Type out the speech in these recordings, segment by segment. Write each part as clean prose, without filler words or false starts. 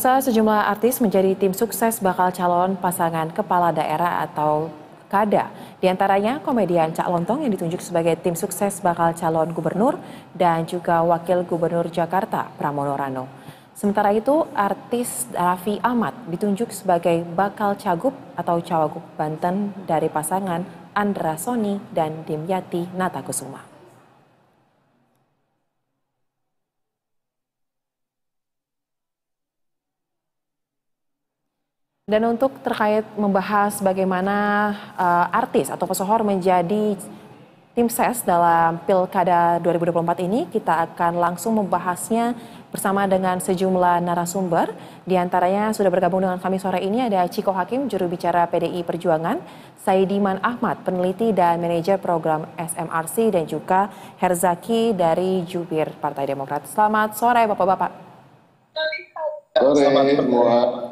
Pemirsa, sejumlah artis menjadi tim sukses bakal calon pasangan kepala daerah atau KADA. Di antaranya komedian Cak Lontong yang ditunjuk sebagai tim sukses bakal calon gubernur dan juga wakil gubernur Jakarta Pramono Rano. Sementara itu, artis Raffi Ahmad ditunjuk sebagai bakal cagup atau cawagup Banten dari pasangan Andra Soni dan Dimyati Natakusuma. Dan untuk terkait membahas bagaimana artis atau pesohor menjadi tim ses dalam Pilkada 2024 ini, kita akan langsung membahasnya bersama dengan sejumlah narasumber. Di antaranya sudah bergabung dengan kami sore ini ada Ciko Hakim, juru bicara PDI Perjuangan, Saidiman Ahmad, peneliti dan manajer program SMRC, dan juga Herzaki dari Jubir Partai Demokrat. Selamat sore Bapak-Bapak. Sore semua.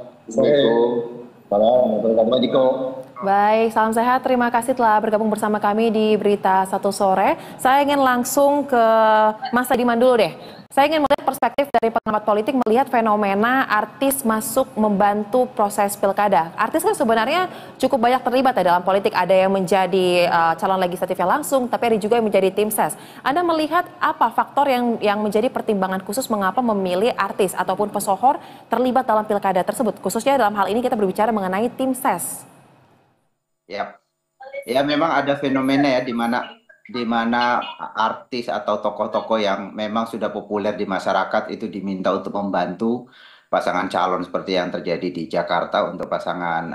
Baik, salam sehat. Terima kasih telah bergabung bersama kami di Berita Satu Sore. Saya ingin langsung ke Mas Saidiman dulu deh. Saya ingin melihat perspektif dari pengamat politik melihat fenomena artis masuk membantu proses pilkada. Artis kan sebenarnya cukup banyak terlibat ya dalam politik. Ada yang menjadi calon legislatifnya langsung, tapi ada juga yang menjadi tim ses. Anda melihat apa faktor yang menjadi pertimbangan khusus mengapa memilih artis ataupun pesohor terlibat dalam pilkada tersebut? Khususnya dalam hal ini kita berbicara mengenai tim ses. Ya memang ada fenomena ya di mana artis atau tokoh-tokoh yang memang sudah populer di masyarakat itu diminta untuk membantu pasangan calon seperti yang terjadi di Jakarta untuk pasangan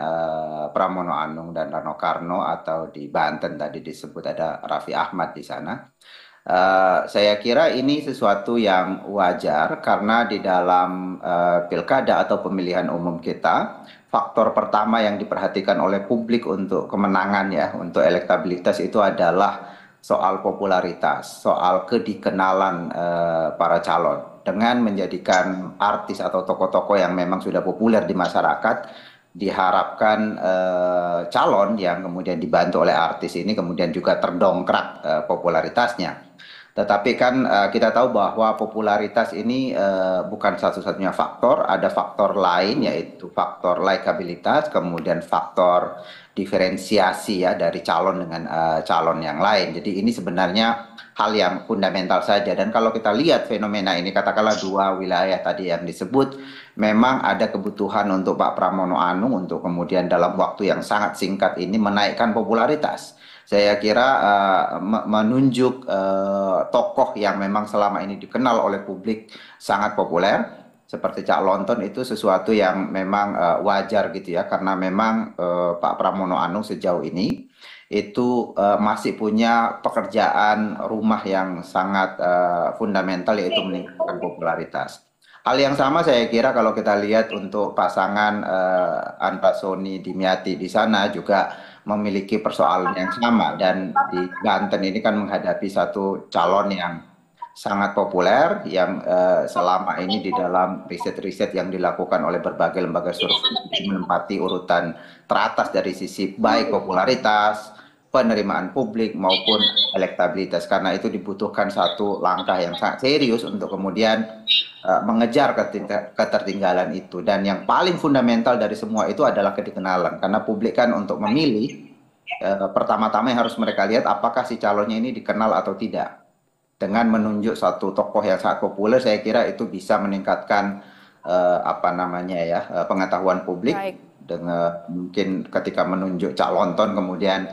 Pramono Anung dan Rano Karno, atau di Banten tadi disebut ada Raffi Ahmad di sana. Saya kira ini sesuatu yang wajar karena di dalam pilkada atau pemilihan umum kita, faktor pertama yang diperhatikan oleh publik untuk kemenangan ya, untuk elektabilitas itu adalah soal popularitas, soal kedikenalan para calon. Dengan menjadikan artis atau tokoh-tokoh yang memang sudah populer di masyarakat, diharapkan calon yang kemudian dibantu oleh artis ini kemudian juga terdongkrak popularitasnya. Tetapi kan kita tahu bahwa popularitas ini bukan satu-satunya faktor, ada faktor lain yaitu faktor likabilitas, kemudian faktor diferensiasi ya dari calon dengan calon yang lain. Jadi ini sebenarnya hal yang fundamental saja. Dan kalau kita lihat fenomena ini, katakanlah dua wilayah tadi yang disebut, memang ada kebutuhan untuk Pak Pramono Anung untuk kemudian dalam waktu yang sangat singkat ini menaikkan popularitas. Saya kira menunjuk tokoh yang memang selama ini dikenal oleh publik sangat populer seperti Cak Lontong itu sesuatu yang memang wajar gitu ya, karena memang Pak Pramono Anung sejauh ini itu masih punya pekerjaan rumah yang sangat fundamental, yaitu meningkatkan popularitas. Hal yang sama saya kira kalau kita lihat untuk pasangan Andra Soni Dimyati di sana juga memiliki persoalan yang sama, dan di Banten ini kan menghadapi satu calon yang sangat populer yang selama ini di dalam riset-riset yang dilakukan oleh berbagai lembaga survei menempati urutan teratas dari sisi baik popularitas, penerimaan publik maupun elektabilitas. Karena itu dibutuhkan satu langkah yang sangat serius untuk kemudian mengejar ketertinggalan itu. Dan yang paling fundamental dari semua itu adalah kedikenalan. Karena publik kan untuk memilih, pertama-tama yang harus mereka lihat apakah si calonnya ini dikenal atau tidak. Dengan menunjuk satu tokoh yang sangat populer, saya kira itu bisa meningkatkan pengetahuan publik. Dengan mungkin ketika menunjuk Cak Lontong kemudian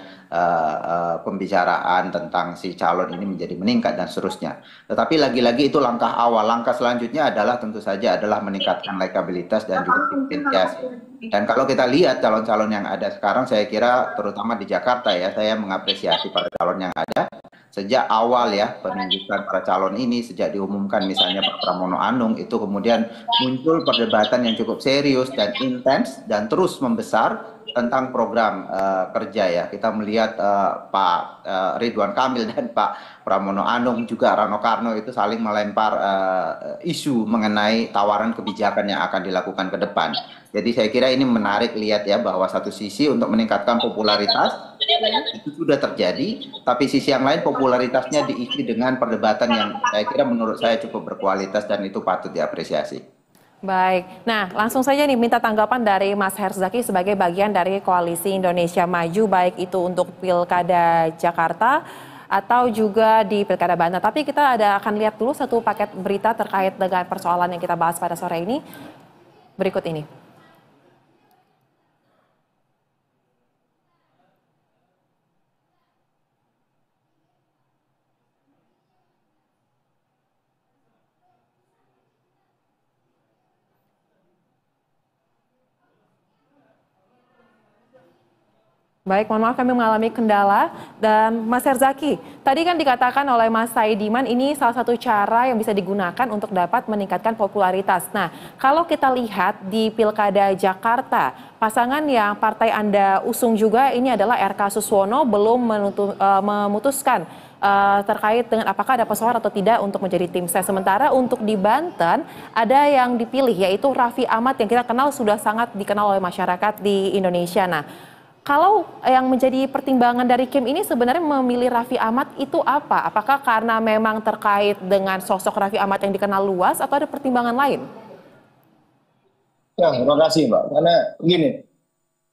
pembicaraan tentang si calon ini menjadi meningkat dan seterusnya. Tetapi lagi-lagi itu langkah awal. Langkah selanjutnya adalah tentu saja adalah meningkatkan elektabilitas dan juga diferensiasi. Dan kalau kita lihat calon-calon yang ada sekarang, saya kira terutama di Jakarta ya, saya mengapresiasi para calon yang ada. Sejak awal ya penunjukan para calon ini, sejak diumumkan misalnya Pak Pramono Anung, itu kemudian muncul perdebatan yang cukup serius dan intens dan terus membesar tentang program kerja ya. Kita melihat Pak Ridwan Kamil dan Pak Pramono Anung juga Rano Karno itu saling melempar isu mengenai tawaran kebijakan yang akan dilakukan ke depan. Jadi saya kira ini menarik lihat ya, bahwa satu sisi untuk meningkatkan popularitas itu sudah terjadi, tapi sisi yang lain popularitasnya diisi dengan perdebatan yang saya kira menurut saya cukup berkualitas dan itu patut diapresiasi. Baik, nah langsung saja nih minta tanggapan dari Mas Herzaki sebagai bagian dari Koalisi Indonesia Maju, baik itu untuk Pilkada Jakarta atau juga di Pilkada Banten. Tapi kita akan lihat dulu satu paket berita terkait dengan persoalan yang kita bahas pada sore ini. Berikut ini. Baik, mohon maaf kami mengalami kendala. Dan Mas Herzaki, tadi kan dikatakan oleh Mas Saidiman ini salah satu cara yang bisa digunakan untuk dapat meningkatkan popularitas. Nah, kalau kita lihat di Pilkada Jakarta, pasangan yang partai Anda usung juga ini adalah RK Suswono belum memutuskan terkait dengan apakah ada pesohor atau tidak untuk menjadi tim ses. Sementara untuk di Banten ada yang dipilih yaitu Raffi Ahmad yang kita kenal sudah sangat dikenal oleh masyarakat di Indonesia. Nah, kalau yang menjadi pertimbangan dari Kim ini sebenarnya memilih Raffi Ahmad itu apa? Apakah karena memang terkait dengan sosok Raffi Ahmad yang dikenal luas atau ada pertimbangan lain? Ya, terima kasih Mbak. Karena gini,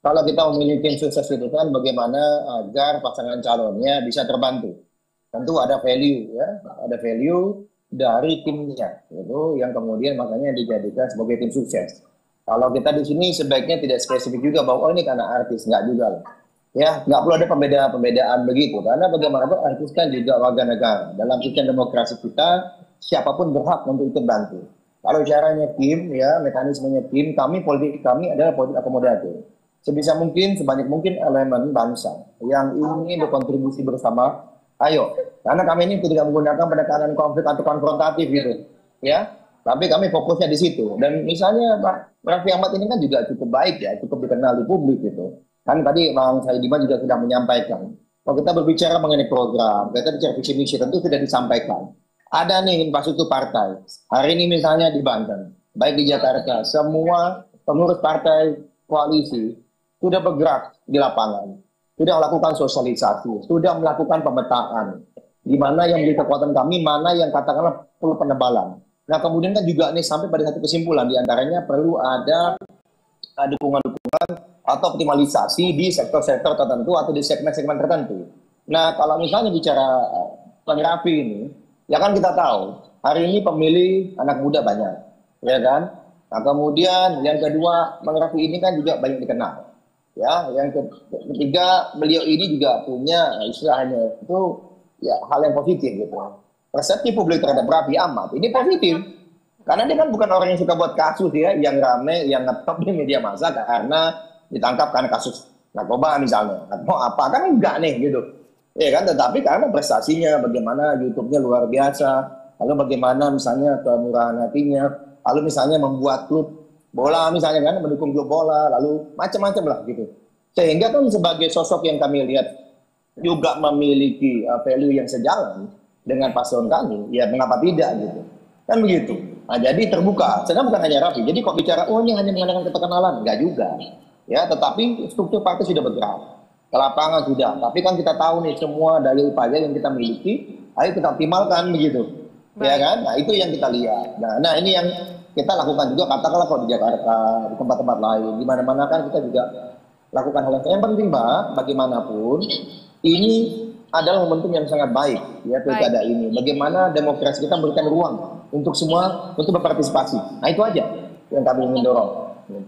kalau kita memilih tim sukses itu kan bagaimana agar pasangan calonnya bisa terbantu. Tentu ada value ya, ada value dari timnya, itu yang kemudian makanya dijadikan sebagai tim sukses. Kalau kita di sini sebaiknya tidak spesifik juga bahwa ini karena artis, nggak juga lah. Ya, nggak perlu ada pembedaan begitu. Karena bagaimanapun artis kan juga warga negara. Dalam sistem demokrasi kita, siapapun berhak untuk ikut bantu. Kalau caranya tim, ya mekanismenya tim, politik kami adalah politik akomodatif. Sebisa mungkin, sebanyak mungkin elemen bangsa yang ingin berkontribusi bersama, ayo. Karena kami ini tidak menggunakan pendekatan konflik atau konfrontatif gitu. Ya, tapi kami fokusnya di situ. Dan misalnya Pak Raffi Ahmad ini kan juga cukup baik ya, cukup dikenal di publik gitu. Kan tadi Bang Saidiman juga sudah menyampaikan. Kalau kita berbicara mengenai program, kita bicara visi misi tentu sudah disampaikan. Ada nih infrastruktur partai. Hari ini misalnya di Banten, baik di Jakarta, semua pengurus partai koalisi sudah bergerak di lapangan, sudah melakukan sosialisasi, sudah melakukan pemetaan. Di mana yang menjadi kekuatan kami, mana yang katakanlah perlu penebalan. Nah kemudian kan juga nih sampai pada satu kesimpulan diantaranya perlu ada dukungan-dukungan atau optimalisasi di sektor-sektor tertentu atau di segmen-segmen tertentu. Nah kalau misalnya bicara Bang Raffi ini, ya kan kita tahu hari ini pemilih anak muda banyak, ya kan? Nah kemudian yang kedua Bang Raffi ini kan juga banyak dikenal, ya. Yang ketiga beliau ini juga punya istilahnya itu ya hal yang positif gitu. Persepsi publik terhadap Raffi Ahmad ini positif. Karena dia kan bukan orang yang suka buat kasus ya, yang rame, yang ngetop di media massa karena ditangkap karena kasus narkoba misalnya. Atau apa, kan enggak nih gitu. Ya kan, tetapi karena prestasinya, bagaimana YouTube-nya luar biasa, lalu bagaimana misalnya kemurahan hatinya, lalu misalnya membuat klub bola misalnya kan, mendukung klub bola, lalu macam-macam lah gitu. Sehingga kan sebagai sosok yang kami lihat juga memiliki value yang sejalan dengan paslon kami, ya mengapa tidak gitu, kan begitu. Nah jadi terbuka, sedang bukan hanya Raffi. Jadi kok bicara, oh ini hanya mengandalkan keterkenalan, enggak juga. Ya, tetapi struktur partai sudah bergerak, ke lapangan sudah. Tapi kan kita tahu nih semua dalil upaya yang kita miliki, ayo kita optimalkan begitu, ya kan? Nah itu yang kita lihat. Nah ini yang kita lakukan juga, katakanlah kalau di Jakarta, di tempat-tempat lain, di mana-mana kan kita juga lakukan hal yang penting, Mbak. Bagaimanapun ini adalah momentum yang sangat baik ya pilkada ini. Bagaimana demokrasi kita memberikan ruang untuk semua untuk berpartisipasi. Nah itu aja yang kami ingin dorong.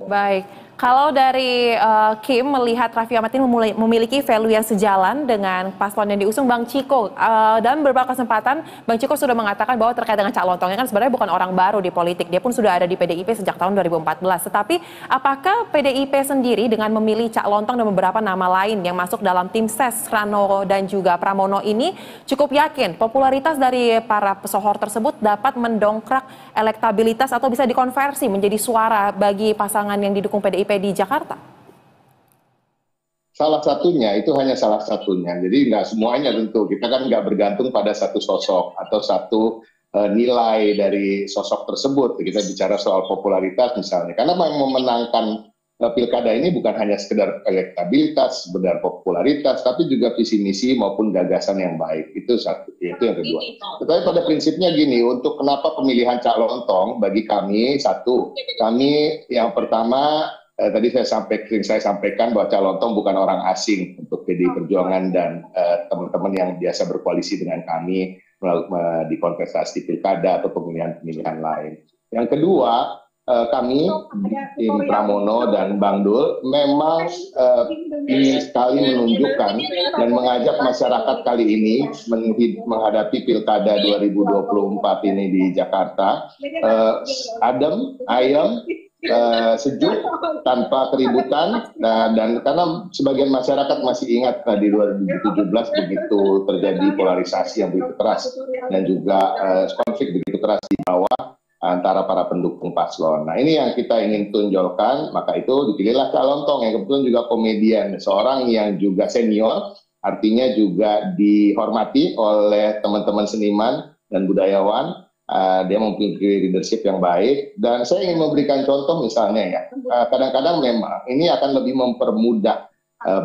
Baik, kalau dari Kim melihat Raffi Ahmad ini memiliki value yang sejalan dengan paslon yang diusung Bang Ciko. Dalam beberapa kesempatan Bang Ciko sudah mengatakan bahwa terkait dengan Cak Lontong kan sebenarnya bukan orang baru di politik. Dia pun sudah ada di PDIP sejak tahun 2014. Tetapi apakah PDIP sendiri dengan memilih Cak Lontong dan beberapa nama lain yang masuk dalam tim ses Rano dan juga Pramono ini cukup yakin popularitas dari para pesohor tersebut dapat mendongkrak elektabilitas atau bisa dikonversi menjadi suara bagi pasangan yang didukung PDIP di Jakarta? Salah satunya, itu hanya salah satunya. Jadi nggak semuanya tentu. Kita kan nggak bergantung pada satu sosok atau satu nilai dari sosok tersebut. Kita bicara soal popularitas misalnya. Karena yang memenangkan pilkada ini bukan hanya sekedar elektabilitas, sekedar popularitas, tapi juga visi misi maupun gagasan yang baik. Itu satu, itu yang kedua. Tetapi pada prinsipnya gini, untuk kenapa pemilihan calon tong bagi kami, satu, kami yang pertama tadi saya sampaikan bahwa calon tong bukan orang asing untuk PDI Perjuangan dan teman-teman yang biasa berkoalisi dengan kami di kontestasi pilkada atau pemilihan-pemilihan lain. Yang kedua, kami tim Pramono dan Bang Dul memang ingin sekali menunjukkan dan mengajak masyarakat kali ini menghadapi Pilkada 2024 ini di Jakarta adem, ayem, sejuk, tanpa keributan, dan karena sebagian masyarakat masih ingat di 2017 begitu terjadi polarisasi yang begitu keras dan juga konflik begitu keras di bawah antara para pendukung paslon. Nah, ini yang kita ingin tonjolkan, maka itu dipilihlah calon tong yang kebetulan juga komedian, seorang yang juga senior, artinya juga dihormati oleh teman-teman seniman dan budayawan. Dia memiliki leadership yang baik, dan saya ingin memberikan contoh misalnya ya, kadang-kadang memang ini akan lebih mempermudah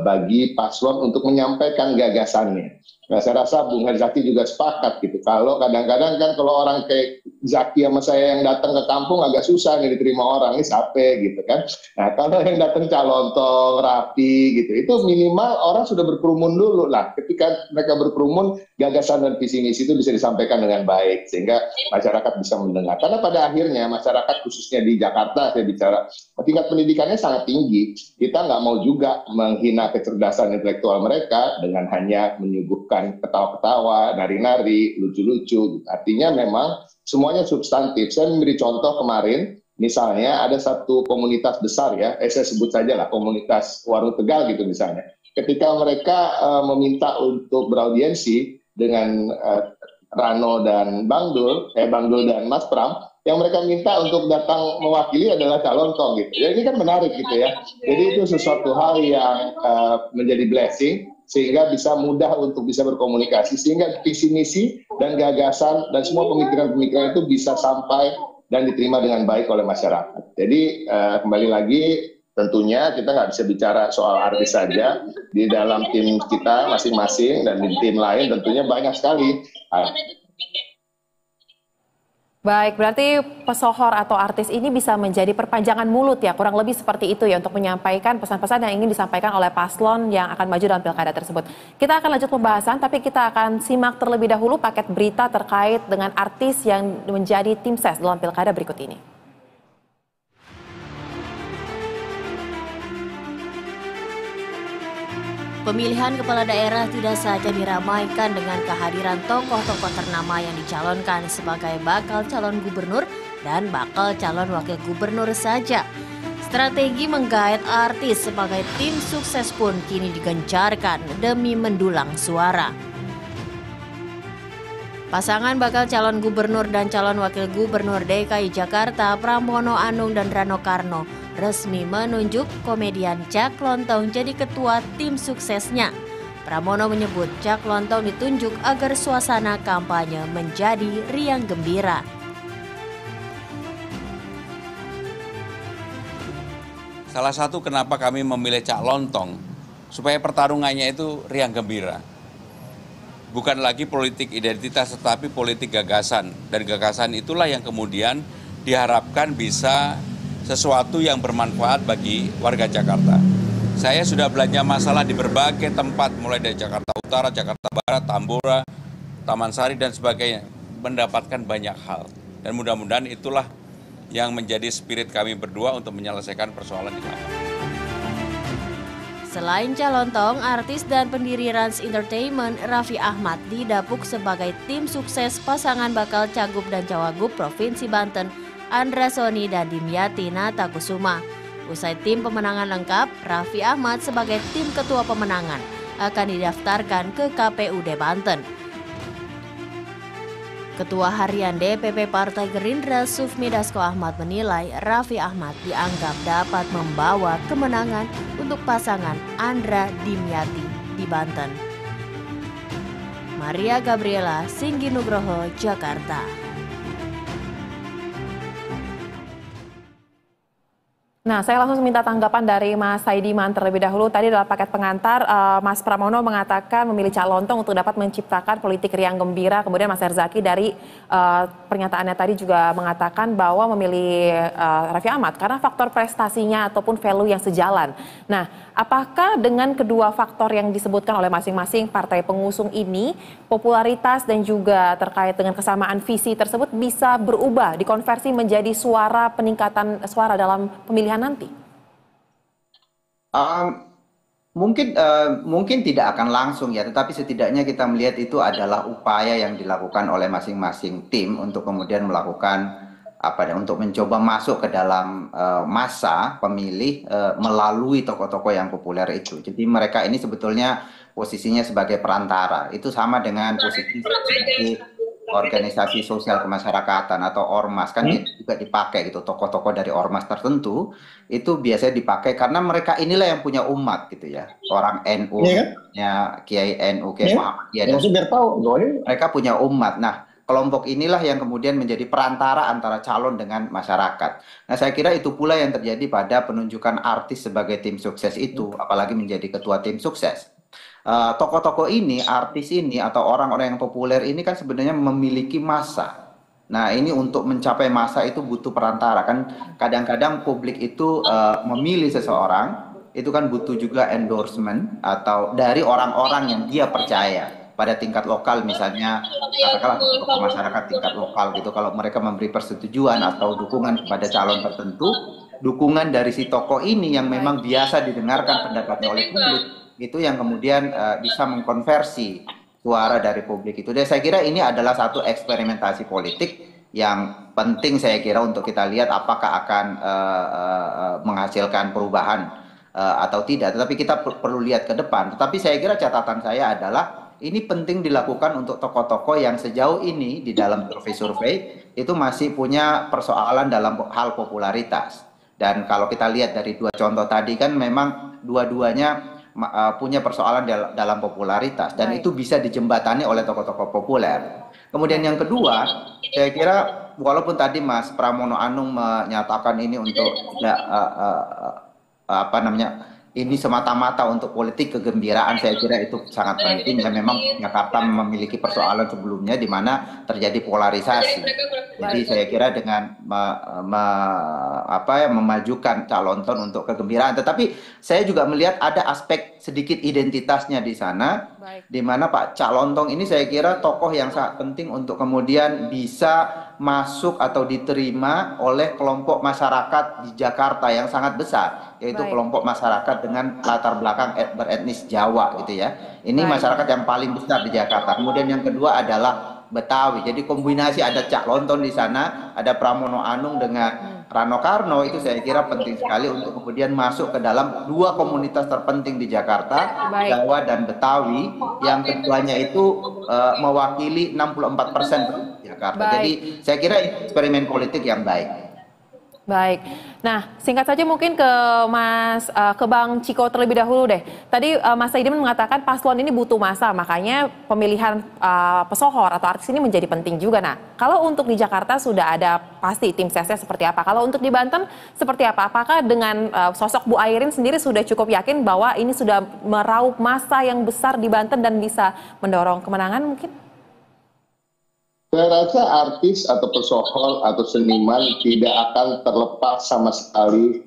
bagi paslon untuk menyampaikan gagasannya. Nah, saya rasa Bung Herzaki juga sepakat gitu. Kalau kadang-kadang kan kalau orang kayak Zaki sama saya yang datang ke kampung agak susah nih diterima orang, ini siapa gitu kan. Nah, kalau yang datang calon tong, rapi gitu, itu minimal orang sudah berkerumun dulu lah. Ketika mereka berkerumun, gagasan dan visi misi itu bisa disampaikan dengan baik sehingga masyarakat bisa mendengar. Karena pada akhirnya masyarakat khususnya di Jakarta, saya bicara, tingkat pendidikannya sangat tinggi. Kita nggak mau juga menghina kecerdasan intelektual mereka dengan hanya menyuguhkan ketawa-ketawa, nari-nari, lucu-lucu. Artinya memang semuanya substantif. Saya memberi contoh kemarin, misalnya ada satu komunitas besar ya, saya sebut saja lah komunitas Warung Tegal gitu misalnya. Ketika mereka meminta untuk beraudiensi dengan Rano dan Bang Dul dan Mas Pram, yang mereka minta untuk datang mewakili adalah calon tong gitu. Ya, ini kan menarik gitu ya. Jadi itu sesuatu hal yang menjadi blessing, sehingga bisa mudah untuk bisa berkomunikasi, sehingga visi misi dan gagasan dan semua pemikiran-pemikiran itu bisa sampai dan diterima dengan baik oleh masyarakat. Jadi kembali lagi, tentunya kita nggak bisa bicara soal artis saja, di dalam tim kita masing-masing dan di tim lain tentunya banyak sekali. Baik, berarti pesohor atau artis ini bisa menjadi perpanjangan mulut ya, kurang lebih seperti itu ya, untuk menyampaikan pesan-pesan yang ingin disampaikan oleh paslon yang akan maju dalam pilkada tersebut. Kita akan lanjut pembahasan, tapi kita akan simak terlebih dahulu paket berita terkait dengan artis yang menjadi tim ses dalam pilkada berikut ini. Pemilihan kepala daerah tidak saja diramaikan dengan kehadiran tokoh-tokoh ternama yang dicalonkan sebagai bakal calon gubernur dan bakal calon wakil gubernur saja. Strategi menggait artis sebagai tim sukses pun kini digencarkan demi mendulang suara. Pasangan bakal calon gubernur dan calon wakil gubernur DKI Jakarta Pramono Anung dan Rano Karno resmi menunjuk komedian Cak Lontong jadi ketua tim suksesnya. Pramono menyebut Cak Lontong ditunjuk agar suasana kampanye menjadi riang gembira. Salah satu kenapa kami memilih Cak Lontong, supaya pertarungannya itu riang gembira. Bukan lagi politik identitas, tetapi politik gagasan. Dan gagasan itulah yang kemudian diharapkan bisa sesuatu yang bermanfaat bagi warga Jakarta. Saya sudah belanja masalah di berbagai tempat, mulai dari Jakarta Utara, Jakarta Barat, Tambora, Taman Sari, dan sebagainya. Mendapatkan banyak hal. Dan mudah-mudahan itulah yang menjadi spirit kami berdua untuk menyelesaikan persoalan di lapangan. Selain calon tong, artis dan pendiri Rans Entertainment Raffi Ahmad didapuk sebagai tim sukses pasangan bakal Cagup dan Cawagup Provinsi Banten, Andra Soni dan Dimyati Natakusuma. Usai tim pemenangan lengkap, Raffi Ahmad sebagai tim ketua pemenangan akan didaftarkan ke KPUD Banten. Ketua Harian DPP Partai Gerindra Sufmi Dasko Ahmad menilai Raffi Ahmad dianggap dapat membawa kemenangan untuk pasangan Andra Dimyati di Banten. Maria Gabriela Singgi Nugroho, Jakarta. Nah, saya langsung minta tanggapan dari Mas Saidiman terlebih dahulu. Tadi dalam paket pengantar, Mas Pramono mengatakan memilih Cak Lontong untuk dapat menciptakan politik riang gembira. Kemudian Mas Herzaki dari pernyataannya tadi juga mengatakan bahwa memilih Raffi Ahmad karena faktor prestasinya ataupun value yang sejalan. Nah, apakah dengan kedua faktor yang disebutkan oleh masing-masing partai pengusung ini, popularitas dan juga terkait dengan kesamaan visi tersebut bisa berubah, dikonversi menjadi suara peningkatan suara dalam pemilihan nanti? Mungkin tidak akan langsung ya, tetapi setidaknya kita melihat itu adalah upaya yang dilakukan oleh masing-masing tim untuk kemudian melakukan untuk mencoba masuk ke dalam massa pemilih melalui tokoh-tokoh yang populer itu. Jadi mereka ini sebetulnya posisinya sebagai perantara. Itu sama dengan posisi sebagai organisasi sosial kemasyarakatan atau ormas, kan juga dipakai gitu, tokoh-tokoh dari ormas tertentu itu biasanya dipakai karena mereka inilah yang punya umat gitu ya, orang NU, ya Kiai NU, Kiai Muhammadiyah, dan biar tahu mereka punya umat. Nah, kelompok inilah yang kemudian menjadi perantara antara calon dengan masyarakat. Nah, saya kira itu pula yang terjadi pada penunjukan artis sebagai tim sukses itu, apalagi menjadi ketua tim sukses. Tokoh-tokoh ini, artis ini, atau orang-orang yang populer ini kan sebenarnya memiliki massa. Nah, ini untuk mencapai massa itu butuh perantara. Kan kadang-kadang publik itu memilih seseorang, itu kan butuh juga endorsement atau dari orang-orang yang dia percaya. Pada tingkat lokal misalnya, katakanlah tokoh masyarakat tingkat lokal gitu, kalau mereka memberi persetujuan atau dukungan kepada calon tertentu, dukungan dari si tokoh ini yang memang biasa didengarkan pendapatnya oleh publik, itu yang kemudian bisa mengkonversi suara dari publik itu. Dan saya kira ini adalah satu eksperimentasi politik yang penting saya kira untuk kita lihat apakah akan menghasilkan perubahan atau tidak. Tetapi kita perlu lihat ke depan. Tetapi saya kira catatan saya adalah ini penting dilakukan untuk tokoh-tokoh yang sejauh ini di dalam survei-survei itu masih punya persoalan dalam hal popularitas. Dan kalau kita lihat dari dua contoh tadi kan memang dua-duanya punya persoalan dalam popularitas dan itu bisa dijembatani oleh tokoh-tokoh populer. Kemudian yang kedua, saya kira walaupun tadi Mas Pramono Anung menyatakan ini untuk ini semata-mata untuk politik kegembiraan, saya kira itu sangat penting dan memang Jakarta memiliki persoalan sebelumnya di mana terjadi polarisasi. Jadi saya kira dengan memajukan Cak Lontong untuk kegembiraan, tetapi saya juga melihat ada aspek sedikit identitasnya di sana, di mana Pak Cak Lontong ini saya kira tokoh yang sangat penting untuk kemudian bisa masuk atau diterima oleh kelompok masyarakat di Jakarta yang sangat besar, yaitu kelompok masyarakat dengan latar belakang beretnis Jawa gitu ya. Ini masyarakat yang paling besar di Jakarta. Kemudian yang kedua adalah Betawi. Jadi kombinasi ada Cak Lontong di sana, ada Pramono Anung dengan Rano Karno, itu saya kira penting sekali untuk kemudian masuk ke dalam dua komunitas terpenting di Jakarta, Jawa dan Betawi, yang keduanya itu mewakili 64% Jakarta. Jadi saya kira eksperimen politik yang baik. Baik. Nah, singkat saja mungkin ke Bang Ciko terlebih dahulu deh. Tadi Mas Saidiman mengatakan paslon ini butuh masa, makanya pemilihan pesohor atau artis ini menjadi penting juga. Nah, kalau untuk di Jakarta sudah ada pasti tim sesnya seperti apa. Kalau untuk di Banten seperti apa? Apakah dengan sosok Bu Airin sendiri sudah cukup yakin bahwa ini sudah meraup massa yang besar di Banten dan bisa mendorong kemenangan mungkin? Saya rasa artis atau pesohor atau seniman tidak akan terlepas sama sekali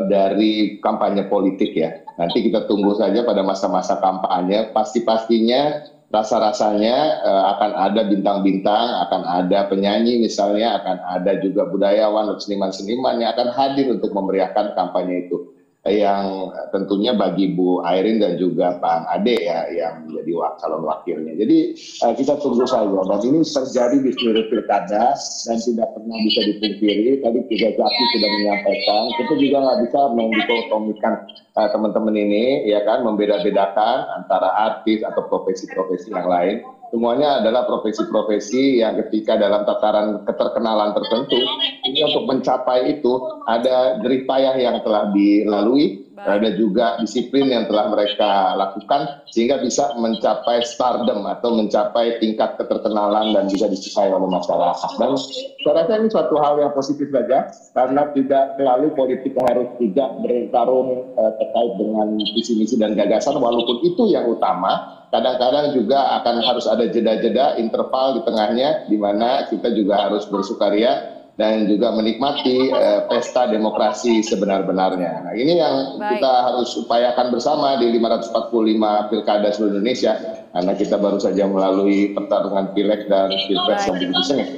dari kampanye politik ya. Nanti kita tunggu saja pada masa-masa kampanye, pasti-pastinya rasa-rasanya akan ada bintang-bintang, akan ada penyanyi misalnya, akan ada juga budayawan, seniman-seniman yang akan hadir untuk memeriahkan kampanye itu. Yang tentunya bagi Bu Airin dan juga Pak Ade ya yang menjadi calon wakilnya. Jadi kita tunggu saja. Dan ini terjadi di seluruh pilkada dan tidak pernah bisa dipungkiri. Tadi Tiga Zaki sudah menyampaikan, kita juga nggak bisa mendikotomikan teman-teman ini, ya kan, membeda-bedakan antara artis atau profesi-profesi yang lain. Semuanya adalah profesi-profesi yang ketika dalam tataran keterkenalan tertentu, ini untuk mencapai itu ada jerih payah yang telah dilalui, Ada juga disiplin yang telah mereka lakukan sehingga bisa mencapai stardom atau mencapai tingkat keterkenalan dan bisa disukai oleh masyarakat. Dan saya rasa ini suatu hal yang positif saja karena tidak selalu politik harus tidak bertarung terkait dengan visi misi dan gagasan, walaupun itu yang utama. Kadang-kadang juga akan harus ada jeda-jeda interval di tengahnya di mana kita juga harus bersukaria dan juga menikmati pesta demokrasi sebenar-benarnya. Nah, ini yang kita harus upayakan bersama di 545 pilkada seluruh Indonesia, karena kita baru saja melalui pertarungan pileg dan pilpres yang begitu sengit.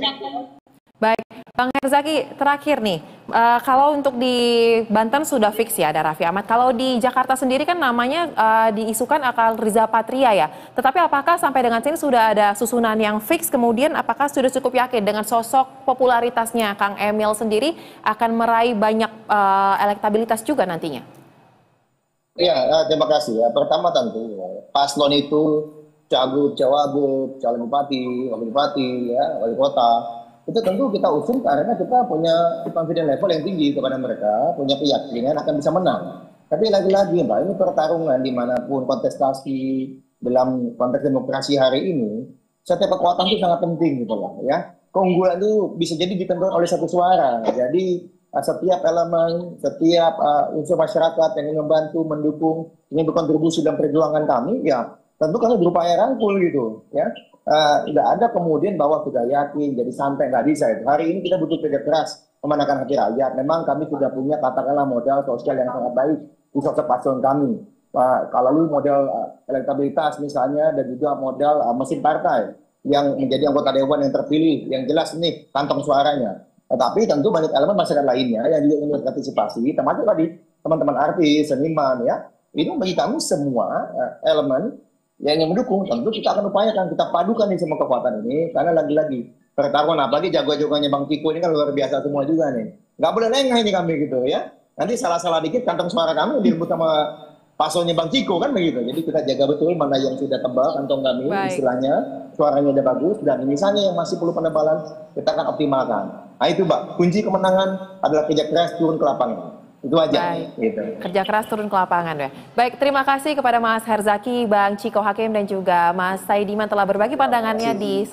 Baik, Bang Herzaki, terakhir nih, kalau untuk di Banten sudah fix ya ada Raffi Ahmad. Kalau di Jakarta sendiri kan namanya diisukan akal Riza Patria ya. Tetapi apakah sampai dengan sini sudah ada susunan yang fix? Kemudian apakah sudah cukup yakin dengan sosok popularitasnya Kang Emil sendiri akan meraih banyak elektabilitas juga nantinya? Ya, terima kasih. Ya. Pertama tentu paslon itu cagup, cawagup, calon bupati, wakil bupati, ya, wali kota. Itu tentu kita usung karena kita punya confidence level yang tinggi kepada mereka, punya keyakinan akan bisa menang. Tapi lagi-lagi Mbak, ini pertarungan dimanapun kontestasi dalam konteks demokrasi hari ini, setiap kekuatan itu sangat penting gitu lah ya. Keunggulan itu bisa jadi ditentukan oleh satu suara. Jadi setiap elemen, setiap unsur masyarakat yang ingin membantu, mendukung, ingin berkontribusi dalam perjuangan kami, ya tentu kami berupaya rangkul gitu ya. Tidak ada kemudian bahwa sudah yakin jadi santai, nggak bisa itu. Hari ini kita butuh kerja keras memenangkan hati rakyat. Memang kami sudah punya katakanlah modal sosial yang sangat baik di sosok paslon kami. Kalau lu modal elektabilitas misalnya dan juga modal mesin partai yang menjadi anggota dewan yang terpilih, yang jelas nih kantong suaranya. Tetapi tentu banyak elemen masyarakat lainnya yang juga ingin berpartisipasi, termasuk tadi teman-teman artis, seniman ya. Ini bagi kami semua elemen yang mendukung, tentu kita akan upayakan, kita padukan nih semua kekuatan ini, karena lagi-lagi pertarungan, apalagi jago-jagonya Bang Ciko ini kan luar biasa semua juga nih. Nggak boleh lengah ini kami gitu ya. Nanti salah-salah dikit kantong suara kami direbut sama paslonnya Bang Ciko kan begitu. Jadi kita jaga betul mana yang sudah tebal kantong kami, istilahnya suaranya udah bagus, dan misalnya yang masih perlu penebalan kita akan optimalkan. Nah itu Mbak, kunci kemenangan adalah kerja keras turun ke lapangan. Itu aja. Gitu. Kerja keras turun ke lapangan ya. Baik, terima kasih kepada Mas Herzaki, Bang Ciko Hakim dan juga Mas Saidiman telah berbagi pandangannya di